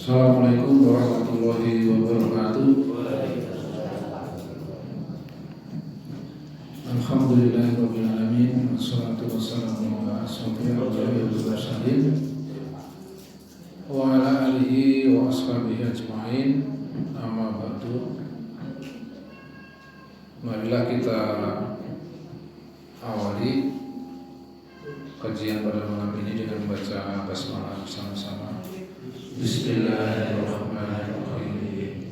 Assalamualaikum warahmatullahi wabarakatuh. Alhamdulillahirabbil alamin. Wassalatu wassalamu ala asyrofil anbiya'i wal mursalin wa ala alihi wa ashabihi ajma'in. Amma ba'du. Marilah kita awali kajian pada malam ini dengan membaca basmalah bersama-sama. Bismillahirrahmanirrahim.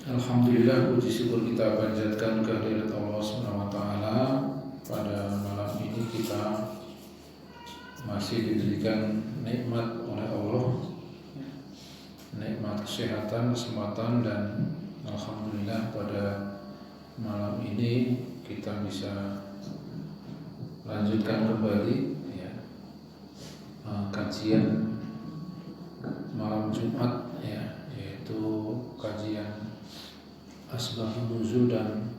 Alhamdulillah, puji syukur kita panjatkan kehadirat Allah SWT. Pada malam ini kita masih diberikan nikmat oleh Allah, nikmat kesehatan, kesempatan, dan alhamdulillah pada malam ini kita bisa lanjutkan kembali kajian malam Jumat, yaitu kajian Asbabun Nuzul dan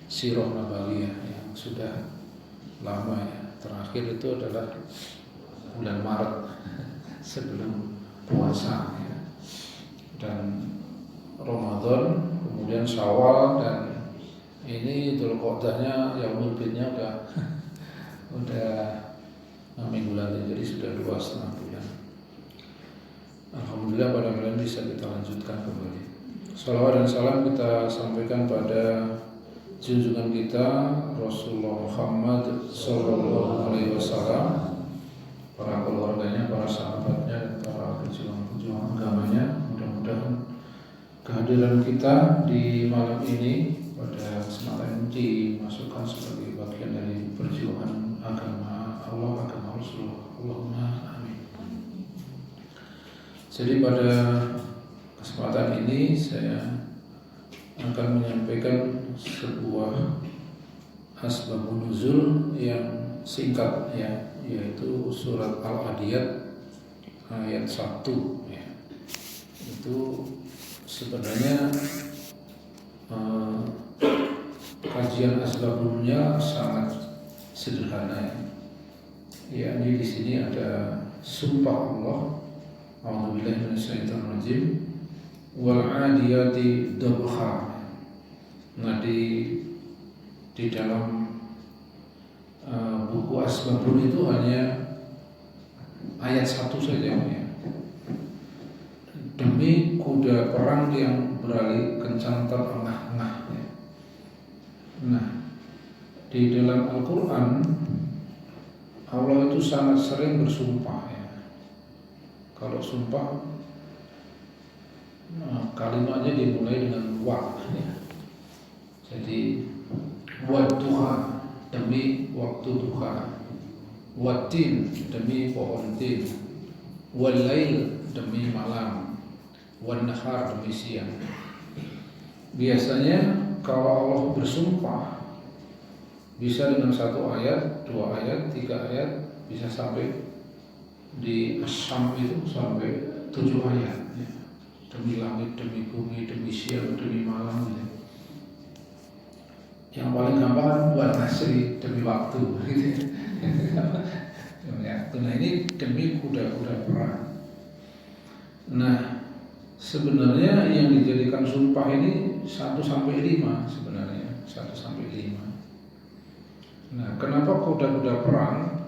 Sirah Nabawiyah yang sudah lama terakhir itu adalah bulan Maret sebelum puasa dan Ramadan, kemudian Syawal, dan ini Dzulqa'dahnya Yaumul Bidnya udah minggu lalu, jadi sudah 2,5 bulan. Alhamdulillah pada malam bisa kita lanjutkan kembali. Salawat dan salam kita sampaikan pada junjungan kita Rasulullah Muhammad Sallallahu Alaihi Wasallam, para keluarganya, para sahabatnya, dan para pejuang agamanya. Mudah-mudahan kehadiran kita di malam ini pada kesempatan ini dimasukkan sebagai bagian dari perjuangan agama Allah, agama Rasulullah. Allahumma amin. Jadi pada kesempatan ini saya akan menyampaikan sebuah asbabun nuzul yang singkat, yaitu surat Al-Adiyat ayat 1. Itu sebenarnya kajian asbabunnya sangat sederhana, yakni di sini ada sumpah Allah, a'udzubillahi minasyaitonir rajim, wal 'adiyati dabha. Nah, di dalam buku Asbabun itu hanya ayat 1 saja, demi kuda perang yang berlari kencang terengah-engah. Nah, di dalam Al-Quran Allah itu sangat sering bersumpah. Kalau sumpah, kalimatnya dimulai dengan wa. Jadi wadduha, demi waktu duha, watin, demi pohon tin, walail, demi malam, wan nahar, demi siang. Biasanya kalau Allah bersumpah bisa dengan 1 ayat, 2 ayat, 3 ayat, bisa sampai di As-Sam itu sampai 7 ayat, demi langit, demi bumi, demi siang, demi malam. Yang paling gampang buat nasri, demi waktu. Nah, ini demi kuda-kuda perang. Nah, sebenarnya yang dijadikan sumpah ini 1-5 sebenarnya, 1-5. Nah, kenapa kuda-kuda perang?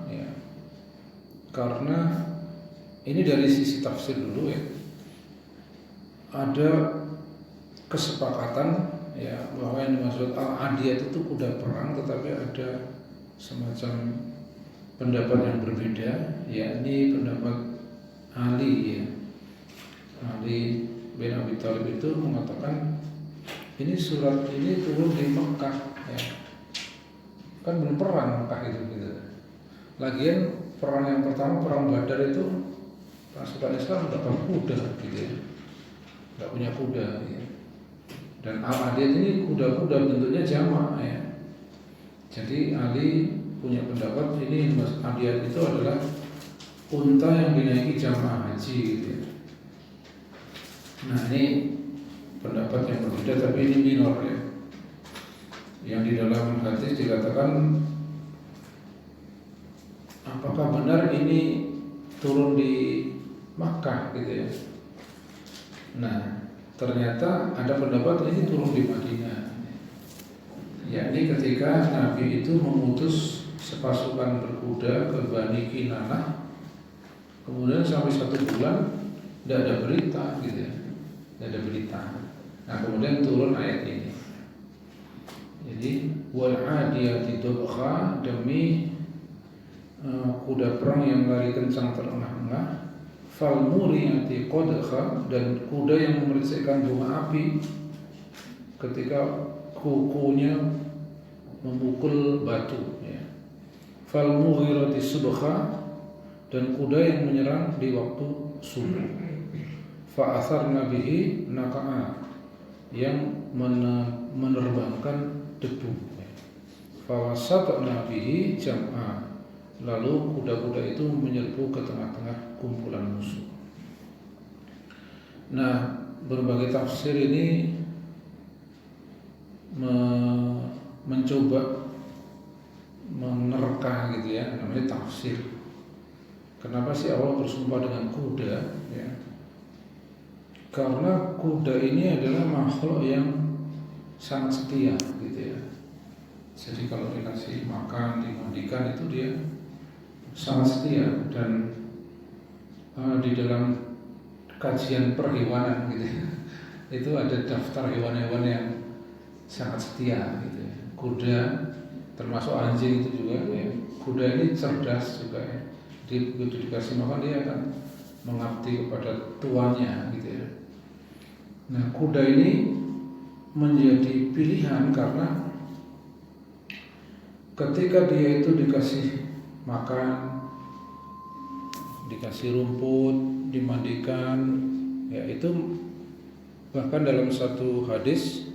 Karena ini dari sisi tafsir dulu, ada kesepakatan bahwa yang dimaksud Al-Adiyat itu kuda perang, tetapi ada semacam pendapat yang berbeda, yakni pendapat Ali bin Abi Thalib itu mengatakan ini surat ini turun di Mekah, kan belum perang Mekah gitu. Lagian perang yang pertama, perang Badar itu pasukan Islam tidak punya kuda, tidak punya kuda. Dan Al-Adiyat ini kuda-kuda bentuknya jamak. Jadi Ali punya pendapat ini Adiyat itu adalah unta yang dinaiki jamaah haji. Nah, ini pendapat yang berbeda, tapi ini minor. Yang di dalam hadis dikatakan, apakah benar ini turun di Makkah gitu ya. Nah, ternyata ada pendapat ini turun di Madinah. Yakni ketika Nabi itu mengutus sepasukan berkuda ke Bani Kinanah, kemudian sampai 1 bulan tidak ada berita gitu ya, tidak ada berita. Nah, kemudian turun ayat ini. Jadi wal adiyati dobkha, demi kuda perang yang lari kencang terengah-engah, fal muriyati qadha, dan kuda yang memercikkan bunga api ketika kukunya memukul batu ya. Fal mughirati subha, dan kuda yang menyerang di waktu subuh. Fa atharna bihi naqa'a, yang menerbangkan debu. Fa wasatna bihi jam'a, lalu kuda-kuda itu menyerbu ke tengah-tengah kumpulan musuh. Nah, berbagai tafsir ini mencoba menerka gitu ya, namanya tafsir. Kenapa sih Allah bersumpah dengan kuda ya? Karena kuda ini adalah makhluk yang sangat setia gitu ya. Jadi kalau dikasih makan, dimandikan, itu dia sangat setia. Dan di dalam kajian perhewanan gitu ya, itu ada daftar hewan-hewan yang sangat setia gitu ya. Kuda termasuk anjing itu juga ya. Kuda ini cerdas juga ya. Jadi begitu dikasih makan dia akan mengabdi kepada tuannya gitu ya. Nah, kuda ini menjadi pilihan karena ketika dia itu dikasih makan, dikasih rumput, dimandikan, ya itu bahkan dalam satu hadis,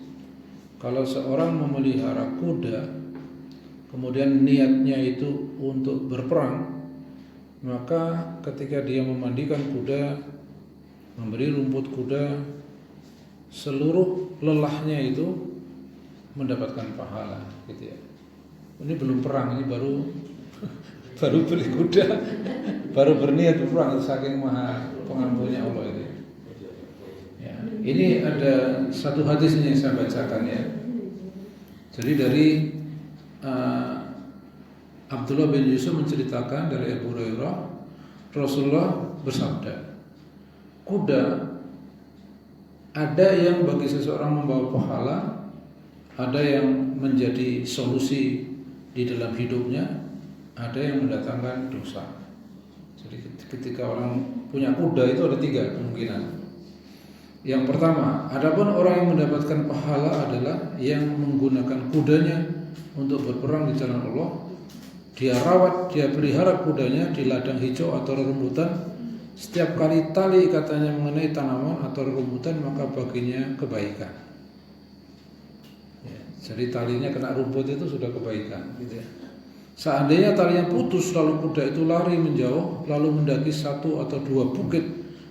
kalau seorang memelihara kuda kemudian niatnya itu untuk berperang, maka ketika dia memandikan kuda, memberi rumput kuda, seluruh lelahnya itu mendapatkan pahala gitu ya. Ini belum perang, ini baru beli kuda, baru berniat berperang, saking maha pengampunnya Allah itu. Ya, ini ada satu hadis yang saya bacakan ya. Jadi dari Abdullah bin Yusuf menceritakan dari Abu Hurairah, Rasulullah bersabda, kuda ada yang bagi seseorang membawa pahala, ada yang menjadi solusi di dalam hidupnya, ada yang mendatangkan dosa. Jadi ketika orang punya kuda itu ada 3 kemungkinan. Yang pertama, adapun orang yang mendapatkan pahala adalah yang menggunakan kudanya untuk berperang di jalan Allah. Dia rawat, dia pelihara kudanya di ladang hijau atau rerumputan. Setiap kali tali katanya mengenai tanaman atau rerumputan, maka baginya kebaikan. Ya, jadi talinya kena rumput itu sudah kebaikan gitu ya. Seandainya talinya putus lalu kuda itu lari menjauh lalu mendaki 1 atau 2 bukit,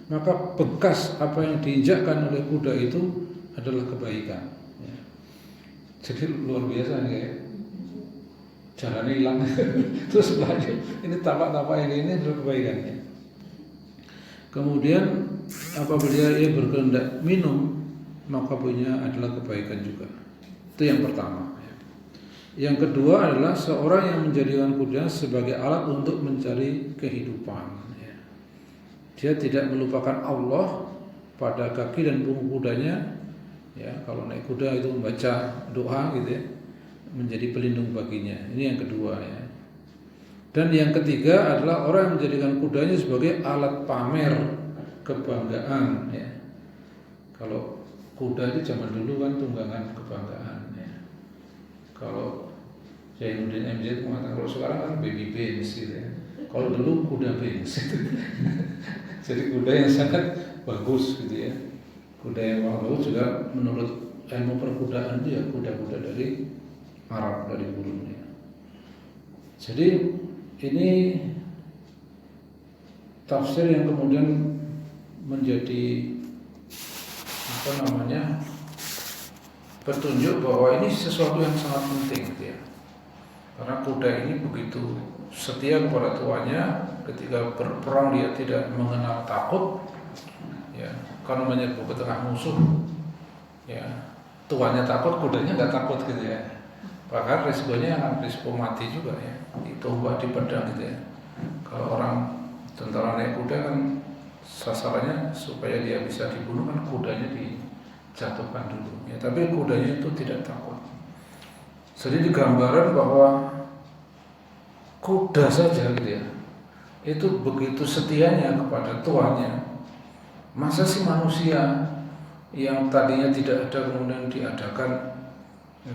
maka bekas apa yang diinjakkan oleh kuda itu adalah kebaikan ya. Jadi luar biasa nih ya. Jalannya hilang terus belajar ini tapak-tapak ini adalah kebaikannya. Kemudian apabila ia berkehendak minum, maka punya adalah kebaikan juga. Itu yang pertama. Yang kedua adalah seorang yang menjadikan kuda sebagai alat untuk mencari kehidupan. Dia tidak melupakan Allah pada kaki dan punggung kudanya. Ya, kalau naik kuda itu membaca doa gitu ya, menjadi pelindung baginya. Ini yang kedua ya. Dan yang ketiga adalah orang yang menjadikan kudanya sebagai alat pamer kebanggaan ya. Kalau kuda itu zaman dulu kan tunggangan kebanggaan ya. Kalau Zainuddin MZ mengatakan kalau sekarang kan baby Benz gitu ya. Kalau dulu kuda Benz. Jadi kuda yang sangat bagus gitu ya. Kuda yang bagus juga menurut ilmu perkudaan itu ya kuda-kuda dari Arab, dari burungnya. Jadi ini tafsir yang kemudian menjadi petunjuk bahwa ini sesuatu yang sangat penting gitu ya. Karena kuda ini begitu setia kepada tuannya, ketika berperang dia tidak mengenal takut, ya, kalau menyerbu ke tengah musuh, ya, tuannya takut, kudanya nggak takut gitu ya. Bahkan risikonya akan risiko mati juga ya. Itu buat di pedang gitu ya. Kalau orang tentara naik kuda kan sasarannya supaya dia bisa dibunuh kan kudanya dijatuhkan dulu. Ya, tapi kudanya itu tidak takut. Jadi digambaran bahwa kuda saja gitu ya, itu begitu setianya kepada tuannya. Masa sih manusia yang tadinya tidak ada kemudian diadakan,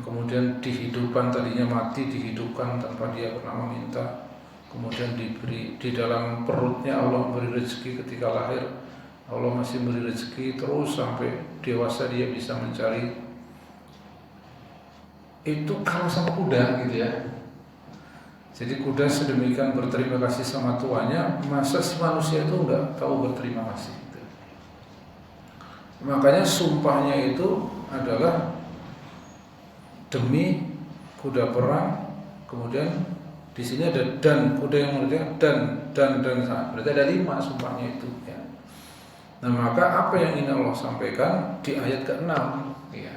kemudian dihidupkan, tadinya mati dihidupkan tanpa dia pernah meminta, kemudian diberi di dalam perutnya Allah memberi rezeki ketika lahir, Allah masih beri rezeki terus sampai dewasa dia bisa mencari. Itu kalau sama kuda gitu ya. Jadi kuda sedemikian berterima kasih sama tuannya, masa si manusia itu enggak tahu berterima kasih gitu. Makanya sumpahnya itu adalah demi kuda perang, kemudian di sini ada dan kuda yang menurutnya dan berarti ada 5 sumpahnya itu ya. Nah, maka apa yang ingin Allah sampaikan di ayat ke-6 ya.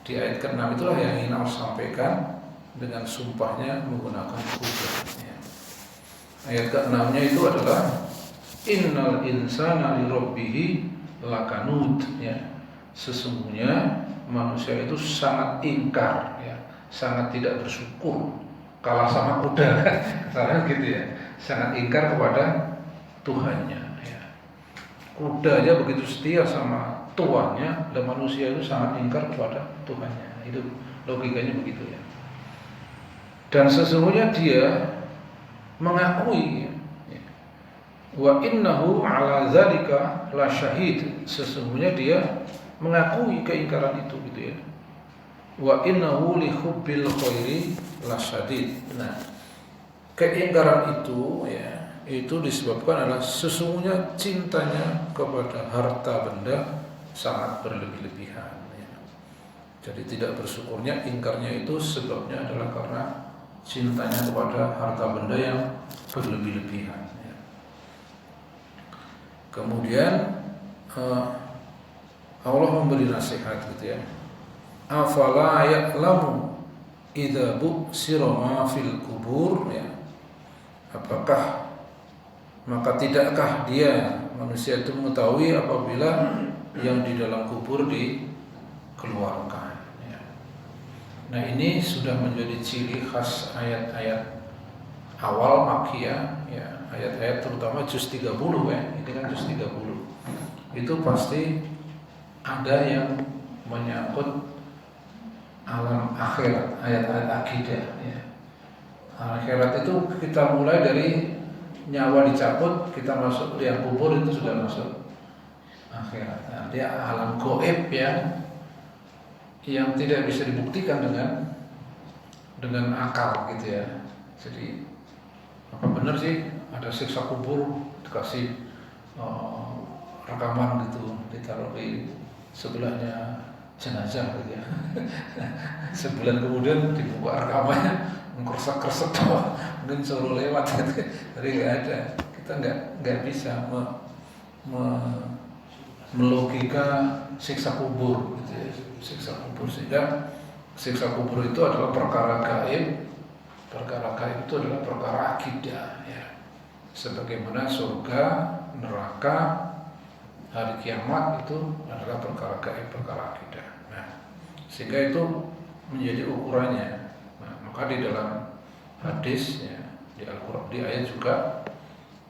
Di ayat ke-6 itulah yang ingin Allah sampaikan dengan sumpahnya menggunakan kuda ya. Ayat ke-6-nya itu adalah innal insana li rabbih lakanud ya. Sesungguhnya manusia itu sangat ingkar ya, sangat tidak bersyukur, kalah sama kuda kan gitu ya, sangat ingkar kepada Tuhannya ya. Kuda aja begitu setia sama tuannya, dan manusia itu sangat ingkar kepada Tuhannya. Itu logikanya begitu ya. Dan sesungguhnya dia mengakui ya, wa innahu ala zalika la syahid, sesungguhnya dia mengakui keingkaran itu gitu ya. Wa innahu li hubbil khairi lasyadid. Nah, keingkaran itu ya, itu disebabkan adalah sesungguhnya cintanya kepada harta benda sangat berlebih-lebihan ya. Jadi tidak bersyukurnya, ingkarnya itu sebabnya adalah karena cintanya kepada harta benda yang berlebih-lebihan ya. Kemudian Allah memberi nasihat gitu ya. Afala ya'lamu idza bu'sira ma fil kubur ya. Apakah maka tidakkah dia manusia itu mengetahui apabila yang di dalam kubur dikeluarkan ya. Nah, ini sudah menjadi ciri khas ayat-ayat awal Makkiyah ya, ayat-ayat terutama juz 30 ya. Ini kan juz 30. Itu pasti ada yang menyangkut alam akhirat, ayat-ayat akidah ya. Akhirat itu kita mulai dari nyawa dicabut, kita masuk liang kubur, itu sudah masuk akhirat. Nah, dia alam gaib yang tidak bisa dibuktikan dengan akal gitu ya. Jadi apa benar sih ada siksa kubur, dikasih rekaman gitu, ditaruh di sebelahnya jenazah gitu ya. Sebulan kemudian dibuka rekamannya, mengkersek-kersek mungkin suruh lewat gitu. Jadi nggak ada, kita nggak bisa melogika siksa kubur gitu ya. Siksa kubur, sehingga siksa kubur itu adalah perkara gaib. Perkara gaib itu adalah perkara akidah ya. Sebagaimana surga, neraka, hari kiamat itu adalah perkara gaib, perkara akidah. Nah, sehingga itu menjadi ukurannya. Nah, maka di dalam hadis ya, di Al-Qur'an, di ayat juga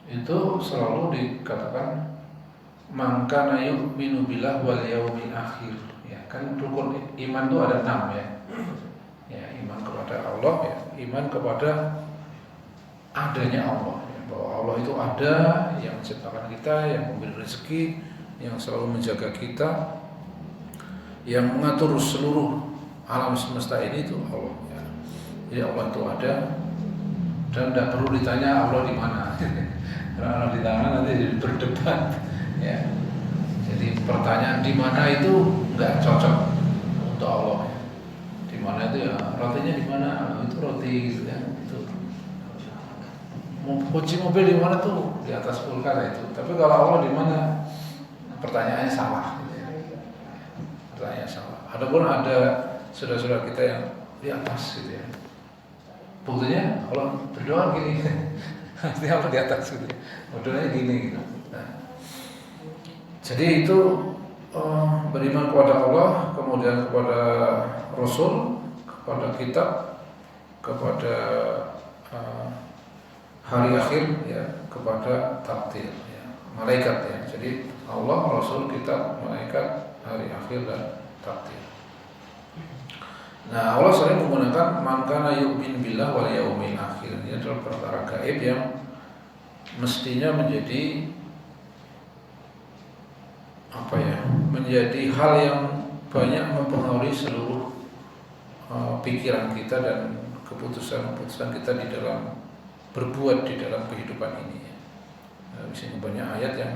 itu selalu dikatakan man kana yu'minu billah wal yaumil akhir. Ya, kan rukun iman itu ada 6 ya. Ya, iman kepada Allah ya, iman kepada adanya Allah ya, bahwa Allah itu ada, yang menciptakan kita, yang memberi rezeki, yang selalu menjaga kita, yang mengatur seluruh alam semesta ini itu Allah ya. Jadi Allah itu ada dan tidak perlu ditanya Allah di mana. Karena Allah di tangan nanti jadi berdebat ya. Jadi pertanyaan di mana itu nggak cocok untuk Allah ya. Di mana itu ya, rotinya di mana? Itu roti gitu kan. Itu kunci mobil di mana tuh? Di atas kulkas itu. Tapi kalau Allah di mana? Pertanyaannya salah. Pertanyaan salah. Adapun ada saudara-saudara kita yang di atas gitu ya. Buktinya kalau berdoa gini, nanti Allah di atas gitu. Modelnya gini gitu. Nah, jadi itu beriman kepada Allah, kemudian kepada Rasul, kepada kitab, kepada hari akhir, ya, kepada takdir, ya, malaikat, ya. Jadi Allah, Rasul, kitab, malaikat, hari akhir dan takdir. Nah, Allah sering menggunakan man kana yu'min billah wal yaumil akhir. Ini adalah perkara gaib yang mestinya menjadi menjadi hal yang banyak mempengaruhi seluruh pikiran kita dan keputusan-keputusan kita di dalam berbuat di dalam kehidupan ini. Di sini banyak ayat yang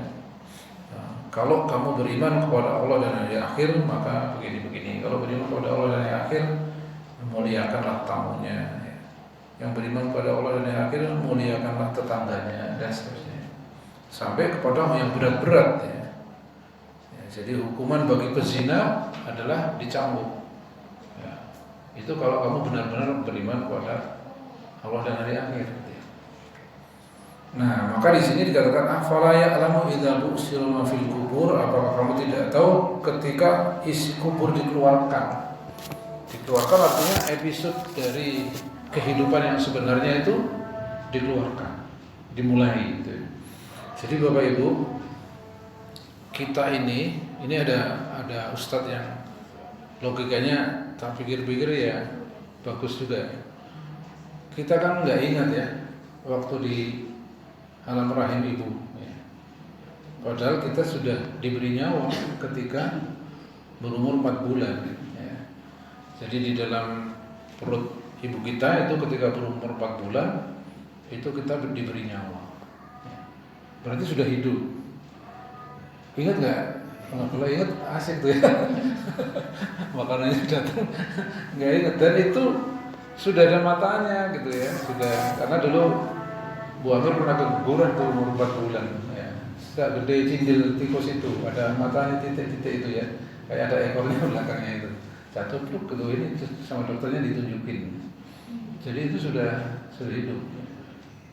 kalau kamu beriman kepada Allah dan hari akhir maka begini-begini. Kalau beriman kepada Allah dan hari akhir, muliakanlah tamunya. Yang beriman kepada Allah dan hari akhir, muliakanlah tetangganya dan seterusnya. Sampai kepada yang berat-berat, ya. Jadi hukuman bagi pezina adalah dicambuk. Ya. Itu kalau kamu benar-benar beriman kepada Allah dan hari akhir. Nah, maka di sini dikatakan afala ya'lamu idza bu'sira ma fil kubur, apakah kamu tidak tahu ketika isi kubur dikeluarkan. Dikeluarkan artinya episode dari kehidupan yang sebenarnya itu dikeluarkan, dimulai gitu. Jadi Bapak Ibu, kita ini ada ustadz yang logikanya tak pikir-pikir ya bagus juga. Kita kan nggak ingat ya waktu di alam rahim ibu, ya. Padahal kita sudah diberi nyawa ketika berumur 4 bulan, ya. Jadi di dalam perut ibu kita itu ketika berumur 4 bulan itu kita diberi nyawa, ya. Berarti sudah hidup. Ingat nggak? Kalau ingat asik tuh ya. Makanannya datang nggak ingat, dan itu sudah ada matanya gitu ya, sudah, karena dulu Bu Amir pernah keguguran tuh umur 4 bulan, ya. Sudah gede cindil tikus itu, ada matanya titik-titik itu ya, kayak ada ekornya belakangnya itu. Jatuh pluk gitu, ini sama dokternya ditunjukin. Jadi itu sudah hidup.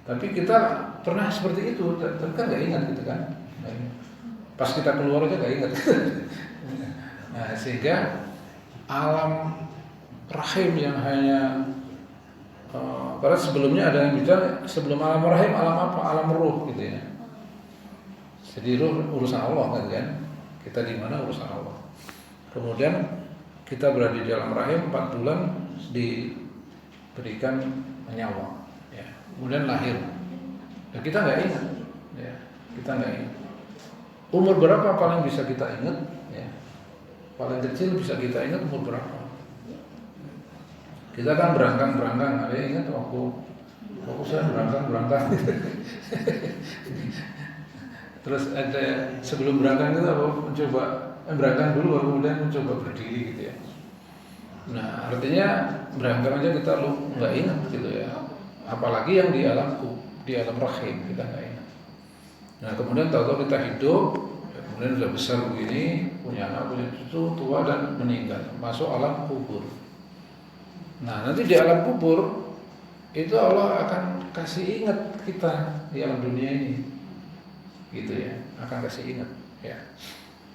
Tapi kita pernah seperti itu, tapi kan nggak ingat gitu kan. Pas kita keluar aja nggak ingat. Nah, sehingga alam rahim yang hanya karena sebelumnya ada yang bilang sebelum alam rahim alam apa? Alam ruh gitu ya. Jadi ruh urusan Allah kan? Kita di mana urusan Allah. Kemudian kita berada di dalam rahim 4 bulan diberikan nyawa, ya. Kemudian lahir. Dan kita nggak ingat, ya. Kita nggak ingat. Umur berapa paling bisa kita ingat? Ya. Paling kecil bisa kita ingat umur berapa? Kita kan berangkang, ada yang ingat waktu saya berangkang. Terus ada sebelum berangkang itu apa? Mencoba berangkang dulu, baru kemudian mencoba berdiri gitu ya. Nah, artinya berangkang aja kita nggak ingat gitu ya. Apalagi yang di alam rahim kita nggak ingat. Nah, kemudian tahu-tahu kita hidup, kemudian sudah besar begini, punya anak, punya cucu, tua dan meninggal, masuk alam kubur. Nah, nanti di alam kubur itu Allah akan kasih ingat kita di alam dunia ini, gitu ya, akan kasih ingat, ya.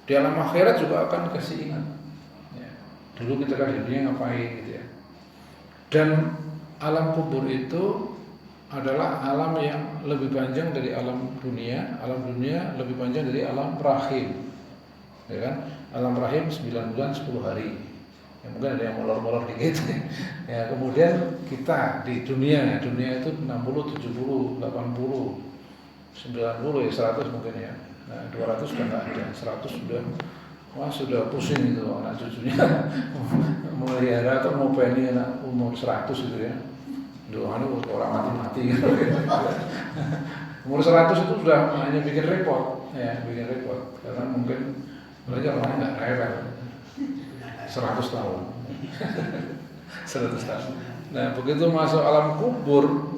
Di alam akhirat juga akan kasih ingat, ya. Dulu kita kan di dunia ngapain, gitu ya. Dan alam kubur itu adalah alam yang lebih panjang dari alam dunia lebih panjang dari alam rahim, ya kan? Alam rahim 9 bulan 10 hari. Ya, mungkin ada yang molor-molor dikit. Ya, kemudian kita di dunia itu 60, 70, 80, 90 ya 100 mungkin ya. Nah, 200 sudah nggak ada, 100 sudah pusing itu anak cucunya melihara atau mau pengen anak umur 100 gitu ya. Doanya orang mati-mati gitu. Umur 100 itu sudah hanya bikin repot, ya, karena mungkin mereka orangnya nggak rewel. 100 tahun. 100 tahun. Nah, begitu masuk alam kubur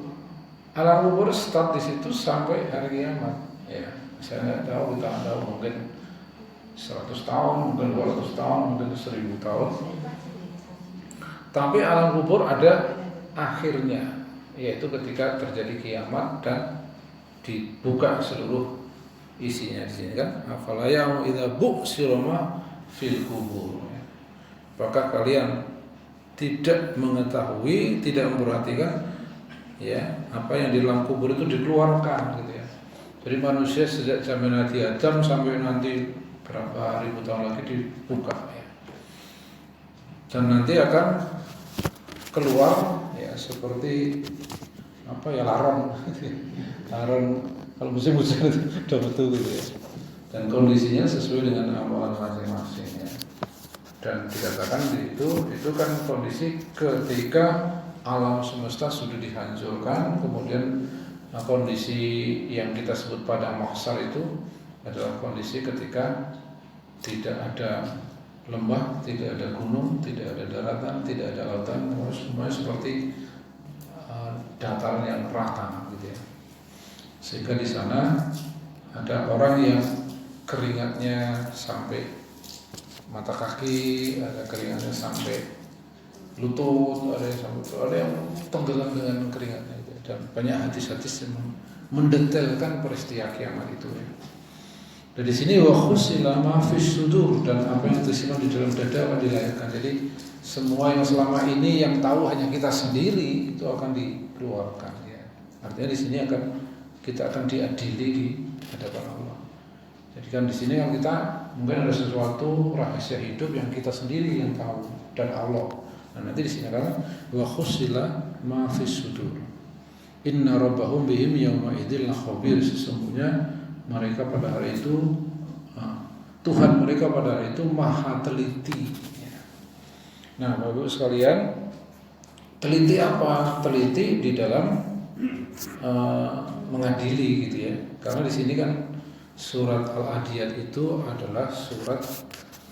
Alam kubur start di situ sampai hari kiamat. Ya, saya nggak tahu, kita nggak tahu, mungkin 100 tahun, mungkin 200 tahun, mungkin 1000 tahun. Tapi alam kubur ada akhirnya, yaitu ketika terjadi kiamat dan dibuka seluruh isinya di sini kan. Afala ya'lamu idza bu'sira ma fil kubur. Apakah kalian tidak mengetahui, tidak memperhatikan ya apa yang di dalam kubur itu dikeluarkan gitu ya. Jadi manusia sejak zaman Nabi Adam sampai nanti berapa ribu tahun lagi dibuka ya. Dan nanti akan keluar ya seperti apa ya, laron laron kalau musim-musim itu udah betul gitu ya. Dan kondisinya sesuai dengan amalan masing-masing ya. Dan dikatakan itu kan kondisi ketika alam semesta sudah dihancurkan, kemudian kondisi yang kita sebut pada mahsyar itu adalah kondisi ketika tidak ada lembah, tidak ada gunung, tidak ada daratan, tidak ada lautan, semuanya seperti dataran yang rata gitu ya. Sehingga di sana ada orang yang keringatnya sampai mata kaki, ada keringatnya sampai lutut, ada yang tenggelam dengan keringatnya itu. Dan banyak hadis-hadis yang mendetailkan peristiwa kiamat itu ya. Dan di sini wa khusila ma fis sudur, dan apa yang tersimpan di dalam dada akan dilahirkan. Jadi semua yang selama ini yang tahu hanya kita sendiri itu akan dikeluarkan ya. Artinya di sini kita akan diadili di hadapan Allah. Jadi kan di sini kan kita mungkin ada sesuatu rahasia hidup yang kita sendiri yang tahu dan Allah. Nah, nanti di sini kan wa khusila ma fis sudur. Inna rabbahum bihim yawma idzil khabir, sesungguhnya mereka pada hari itu Tuhan mereka pada hari itu maha teliti. Nah, Bapak Ibu sekalian, teliti apa? Teliti di dalam mengadili gitu ya. Karena di sini kan surat Al-Adiyat itu adalah surat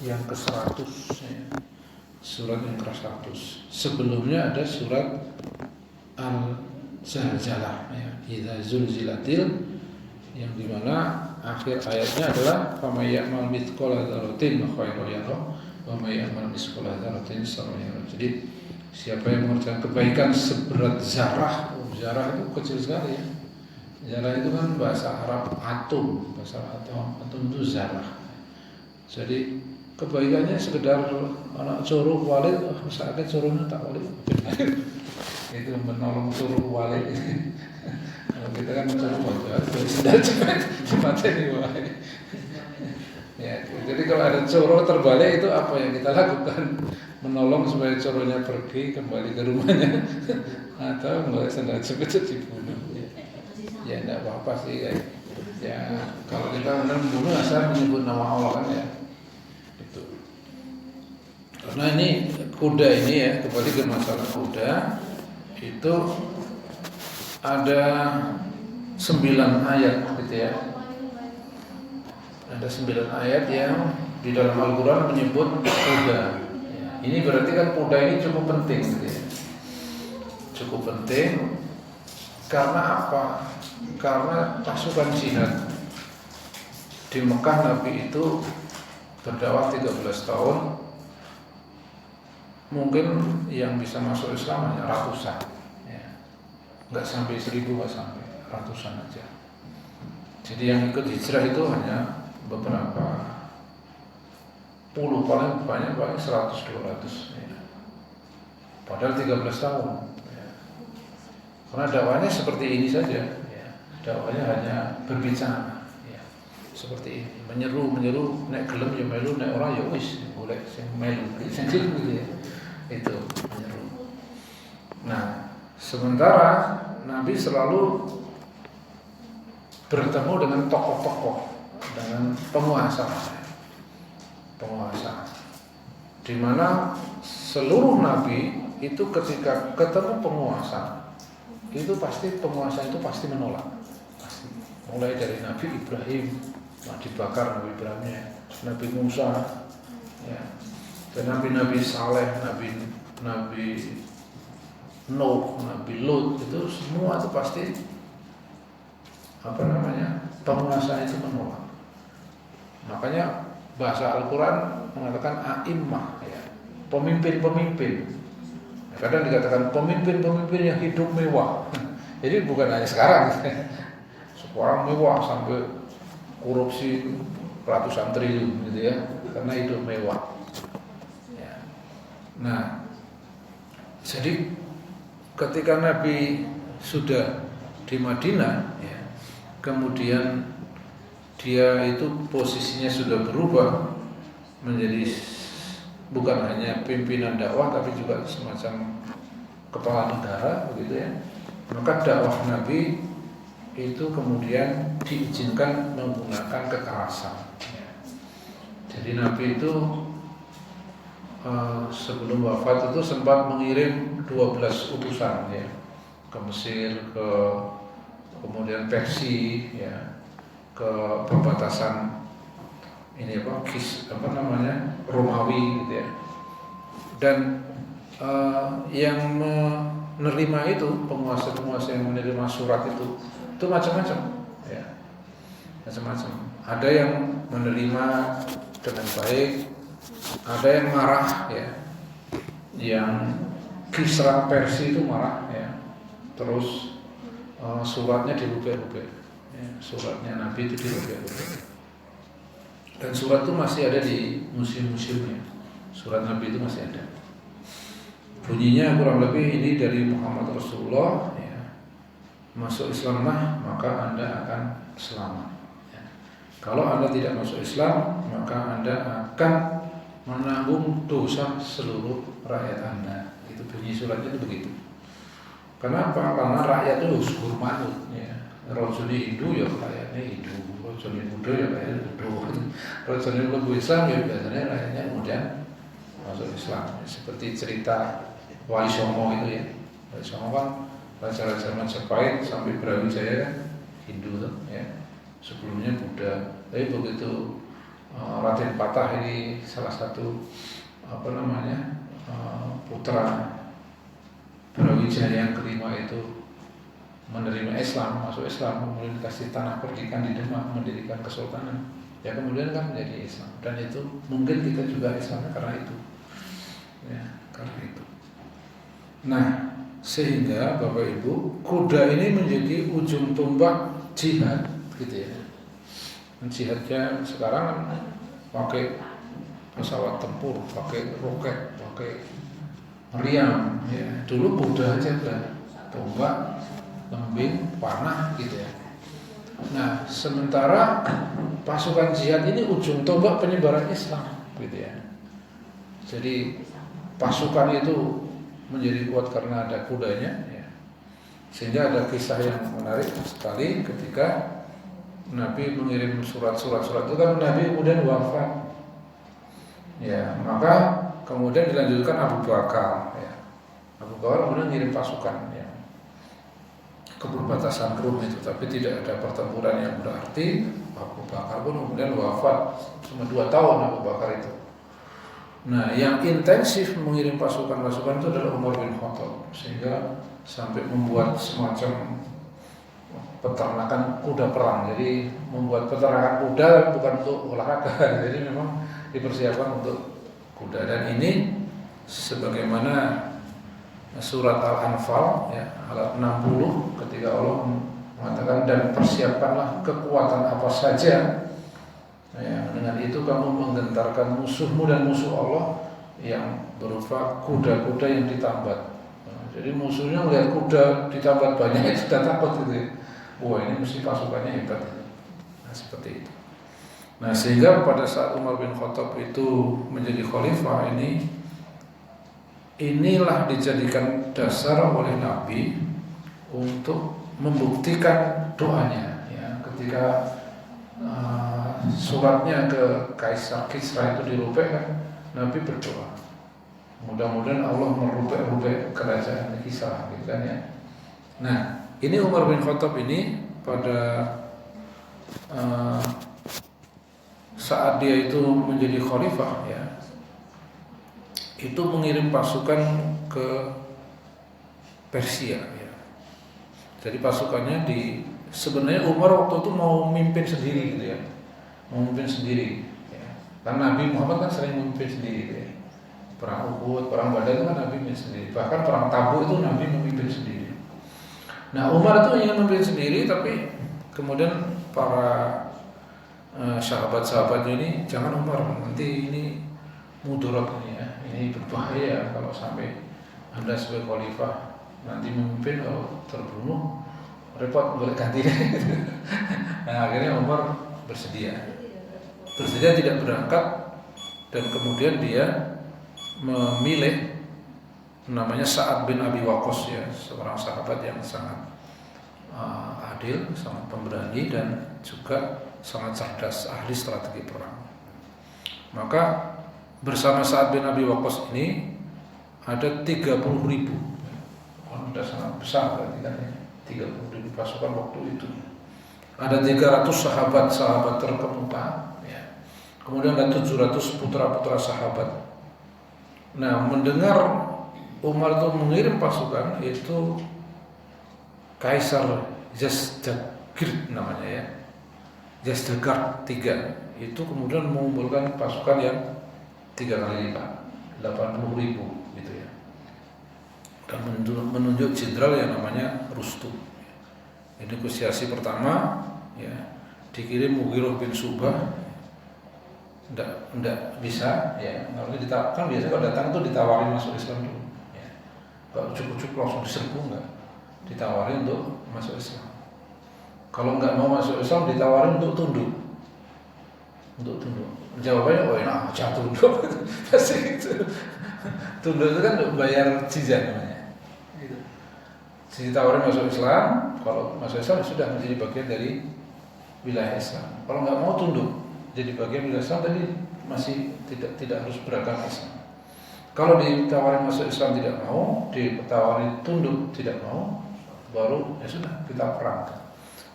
yang ke-100 ya. Surat yang ke-100. Sebelumnya ada surat Al-Zalzalah ya, idza zulzilatil, yang dimana akhir ayatnya adalah faman ya'mal mithqala dzarratin khairan yarah wa may ya'mal mithqala dzarratin syarran yarah. Jadi siapa yang mengerjakan kebaikan seberat zarah, zarah itu kecil sekali ya. Zarah itu kan bahasa Arab atom, bahasa atom itu zarah. Jadi kebaikannya sekedar anak coro walid, misalnya coronya tak walid, itu menolong coro walid. Kalau kita kan coro walid, sudah cepat ini walid. Ya, jadi kalau ada coro terbalik itu apa yang kita lakukan? Menolong supaya coronya pergi kembali ke rumahnya, atau mulai sendal cepet dibunuh. Ya tidak apa-apa sih ya, kalau kita membunuh asal menyebut nama Allah kan ya itu. Karena ini kuda ini ya, kembali ke masalah kuda itu ada 9 ayat gitu ya. Ada 9 ayat yang di dalam Al-Quran menyebut kuda ya. Ini berarti kan kuda ini cukup penting gitu ya. Cukup penting karena apa? Karena pasukan jihad di Mekah Nabi itu berdakwah 13 tahun. Mungkin yang bisa masuk Islam hanya ratusan ya. Nggak sampai 1000, nggak sampai, ratusan aja. Jadi yang ikut hijrah itu hanya beberapa puluh, paling banyak 100-200 ya. Padahal 13 tahun ya. Karena dakwahnya seperti ini saja. Dakwahnya hanya berbicara ya, seperti ini, menyeru, nek gelem ya melu, nek ora ya wis, boleh sing melu gitu ya. Itu menyeru. Nah, sementara Nabi selalu bertemu dengan tokoh-tokoh, dengan penguasa, di mana seluruh Nabi itu ketika ketemu penguasa, itu pasti penguasa itu pasti menolak. Mulai dari Nabi Ibrahim, dibakar Nabi Ibrahimnya, Nabi Musa, ya, dan Nabi Saleh, Nabi Nuh, Nabi Lut, itu semua itu pasti penguasa itu menolak. Makanya bahasa Al-Quran mengatakan a'immah, ya, pemimpin-pemimpin. Kadang dikatakan pemimpin-pemimpin yang hidup mewah. Jadi bukan hanya sekarang, sekarang mewah sampai korupsi ratusan triliun gitu ya, karena hidup mewah. Ya. Nah, jadi ketika Nabi sudah di Madinah, ya, kemudian dia itu posisinya sudah berubah menjadi bukan hanya pimpinan dakwah tapi juga semacam kepala negara begitu ya. Maka dakwah Nabi itu kemudian diizinkan menggunakan kekerasan. Jadi Nabi itu sebelum wafat itu sempat mengirim 12 utusan ya, ke Mesir, kemudian Persia ya, ke perbatasan ini Romawi gitu ya. Dan yang menerima itu, penguasa-penguasa yang menerima surat itu macam-macam ya, macam-macam. Ada yang menerima dengan baik, ada yang marah ya, yang Kisra Persia itu marah ya, terus suratnya dirubah-rubah ya, suratnya Nabi itu dirubah-rubah. Dan surat itu masih ada di museum-museumnya. Surat Nabi itu masih ada. Bunyinya kurang lebih ini dari Muhammad Rasulullah ya. Masuk Islamlah maka Anda akan selamat ya. Kalau Anda tidak masuk Islam maka Anda akan menanggung dosa seluruh rakyat Anda. Itu bunyi suratnya itu begitu. Kenapa? Karena rakyat itu syukur manut ya. Rajuli Hindu ya rakyatnya Hindu, Rajuli Buddha ya rakyatnya Buddha, Rajuli Lebu Islam ya biasanya rakyatnya kemudian masuk Islam. Seperti cerita Wali Songo itu ya. Wali Songo kan raja-raja Majapahit sampai Brawijaya kan Hindu tuh ya. Sebelumnya Buddha. Tapi begitu Raden Patah ini salah satu putra Brawijaya yang kelima itu menerima Islam, masuk Islam, kemudian dikasih tanah perdikan di Demak, mendirikan kesultanan. Ya kemudian kan menjadi Islam. Dan itu mungkin kita juga Islamnya karena itu. Ya, karena itu. Nah, sehingga Bapak Ibu, kuda ini menjadi ujung tombak jihad, gitu ya. Jihadnya sekarang pakai pesawat tempur, pakai roket, pakai meriam. Ya. Dulu kuda aja kan, tombak, lembing, panah gitu ya. Nah, sementara pasukan jihad ini ujung tombak penyebaran Islam gitu ya. Jadi pasukan itu menjadi kuat karena ada kudanya ya. Sehingga ada kisah yang menarik sekali ketika Nabi mengirim surat-surat itu kan Nabi kemudian wafat. Ya, maka kemudian dilanjutkan Abu Bakar ya. Abu Bakar kemudian mengirim pasukan ya ke perbatasan Rum itu, tapi tidak ada pertempuran yang berarti. Abu Bakar pun kemudian wafat cuma 2 tahun Abu Bakar itu. Nah, yang intensif mengirim pasukan-pasukan itu adalah Umar bin Khattab, sehingga sampai membuat semacam peternakan kuda perang. Jadi membuat peternakan kuda bukan untuk olahraga, jadi memang dipersiapkan untuk kuda. Dan ini sebagaimana surat Al-Anfal ya, ayat 60 ketika Allah mengatakan dan persiapkanlah kekuatan apa saja ya, dengan itu kamu menggentarkan musuhmu dan musuh Allah yang berupa kuda-kuda yang ditambat. Nah, jadi musuhnya melihat kuda ditambat banyak itu sudah takut gitu ya. Wah, ini mesti pasukannya hebat. Nah, seperti itu. Nah, sehingga pada saat Umar bin Khattab itu menjadi khalifah inilah dijadikan dasar oleh Nabi untuk membuktikan doanya ya, ketika suratnya ke Kaisar Kisra itu dirubah, Nabi berdoa mudah-mudahan Allah merubah kerajaan Kisra gitu kan ya. Nah, ini Umar bin Khattab ini pada saat dia itu menjadi khalifah ya, itu mengirim pasukan ke Persia ya. Jadi pasukannya sebenarnya Umar waktu itu mau memimpin sendiri gitu ya, mau memimpin sendiri. Ya. Karena Nabi Muhammad kan sering memimpin sendiri gitu ya. Perang Uhud, perang Badar itu kan Nabi memimpin sendiri. Bahkan perang Tabuk itu Nabi memimpin sendiri. Nah Umar itu ingin memimpin sendiri, tapi kemudian para sahabat-sahabatnya ini, jangan Umar, nanti ini mudarat ini ya, ini berbahaya kalau sampai Anda sebagai khalifah nanti memimpin, kalau terbunuh repot, boleh ganti. Nah akhirnya Umar bersedia tidak berangkat, dan kemudian dia memilih namanya Sa'ad bin Abi Waqqas ya, seorang sahabat yang sangat adil, sangat pemberani, dan juga sangat cerdas, ahli strategi perang. Maka bersama Sa'ad bin Abi Waqqas ini ada 30.000, sudah sangat besar berarti kan ya, 30.000 pasukan waktu itu. Ada 300 sahabat terkemuka ya. Kemudian ada 700 putra-putra sahabat. Nah mendengar Umar itu mengirim pasukan, itu Kaisar Yazdagir namanya ya, Yazdagir 3 itu kemudian mengumpulkan pasukan yang 3 kali lipat, 80.000 gitu ya, dan menunjuk jenderal yang namanya Rustum. Ini negosiasi pertama ya, dikirim Mughirah bin Syu'bah, enggak bisa ya, kan biasanya kalau datang tuh ditawarin masuk Islam dulu ya. Kalau cukup langsung diserbu, enggak, ditawarin untuk masuk Islam. Kalau enggak mau masuk Islam ditawarin untuk tunduk. Jawabannya oh enak aja tunduk. Pasti gitu. Tunduk itu kan bayar jizyah namanya. Gitu. Ditawarin masuk Islam, kalau masuk Islam sudah menjadi bagian dari wilayah Islam. Kalau enggak mau tunduk jadi bagian wilayah Islam, tadi masih tidak harus beragama Islam. Kalau ditawarin masuk Islam tidak mau, ditawarin tunduk tidak mau, baru ya sudah kita perang.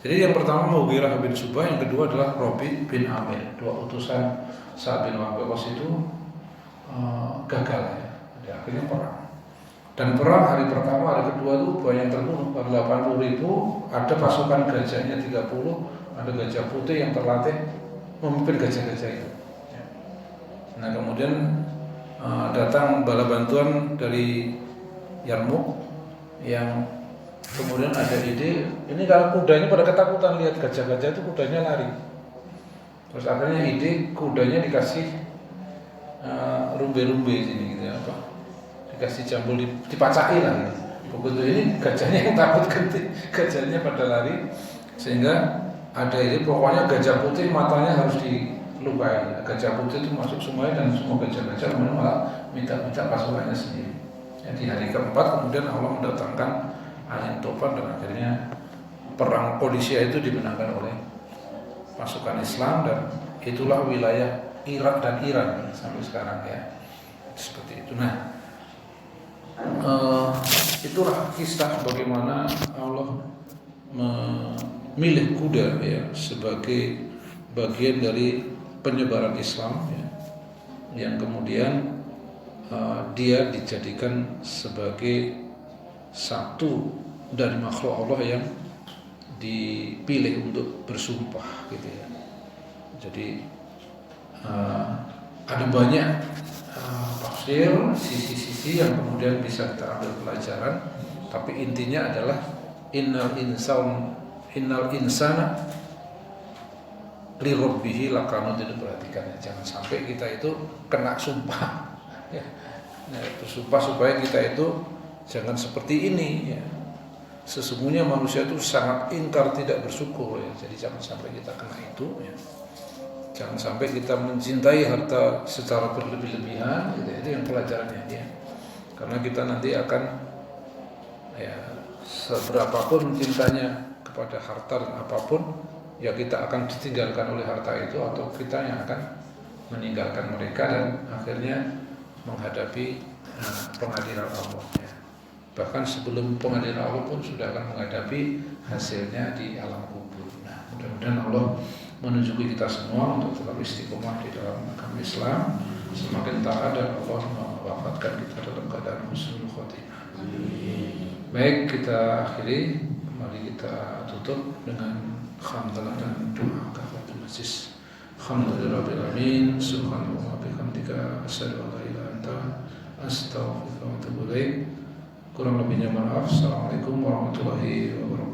Jadi yang pertama Mughirah bin Syu'bah, yang kedua adalah Rabi' bin Amir. 2 utusan Sa'ad bin Abi Waqqas itu gagal ya. Jadi akhirnya perang. Dan perang hari pertama, hari kedua itu banyak terbunuh, 80.000. Ada pasukan gajahnya 30, ada gajah putih yang terlatih memimpin gajah-gajah itu. Nah kemudian datang bala bantuan dari Yarmuk, yang kemudian ada ide, ini kalau kudanya pada ketakutan lihat gajah-gajah itu, kudanya lari. Terus akhirnya ide kudanya dikasih rumbe-rumbe sini gitu ya, apa? Dikasih jambul, dipacai lah gitu. Begitu ini gajahnya yang takut, gajahnya pada lari, sehingga ada ide pokoknya gajah putih matanya harus dilukai. Gajah putih itu masuk sungai dan semua gajah-gajah kemudian malah minta pasukannya sendiri. Jadi hari keempat kemudian Allah mendatangkan angin topan, dan akhirnya perang Qadisiyah itu dimenangkan oleh pasukan Islam, dan itulah wilayah Irak dan Iran sampai sekarang ya, seperti itu. Nah itulah kisah bagaimana Allah memilih kuda ya sebagai bagian dari penyebaran Islam ya, yang kemudian dia dijadikan sebagai satu dari makhluk Allah yang dipilih untuk bersumpah gitu ya. Jadi ada banyak tafsir, sisi-sisi yang kemudian bisa kita ambil pelajaran, tapi intinya adalah innal insana li rabbih lakanut. Itu perhatikan ya, jangan sampai kita itu kena sumpah ya. Nah, bersumpah supaya kita itu jangan seperti ini ya. Sesungguhnya manusia itu sangat ingkar, tidak bersyukur ya. Jadi jangan sampai kita kena itu ya. Jangan sampai kita mencintai harta secara berlebih-lebihan gitu. Itu yang pelajarannya ya. Karena kita nanti akan ya, seberapapun cintanya kepada harta dan apapun, ya kita akan ditinggalkan oleh harta itu, atau kita yang akan meninggalkan mereka dan akhirnya menghadapi pengadilan Allah ya. Bahkan sebelum pengadilan Allah pun sudah akan menghadapi hasilnya di alam kubur. Nah, mudah-mudahan Allah menunjuki kita semua untuk tetap istiqomah di dalam agama Islam, semakin taat, dan Allah mewafatkan kita dalam keadaan husnul khotimah. Baik, kita akhiri Mari kita tutup dengan hamdalah dan doa kafaratul majlis. Alhamdulillahirabbil alamin. Subhanallah bihamdika asyhadu an la ilaha illa anta astaghfiruka wa atubu ilaik. Kurang lebihnya maaf. Assalamualaikum warahmatullahi wabarakatuh.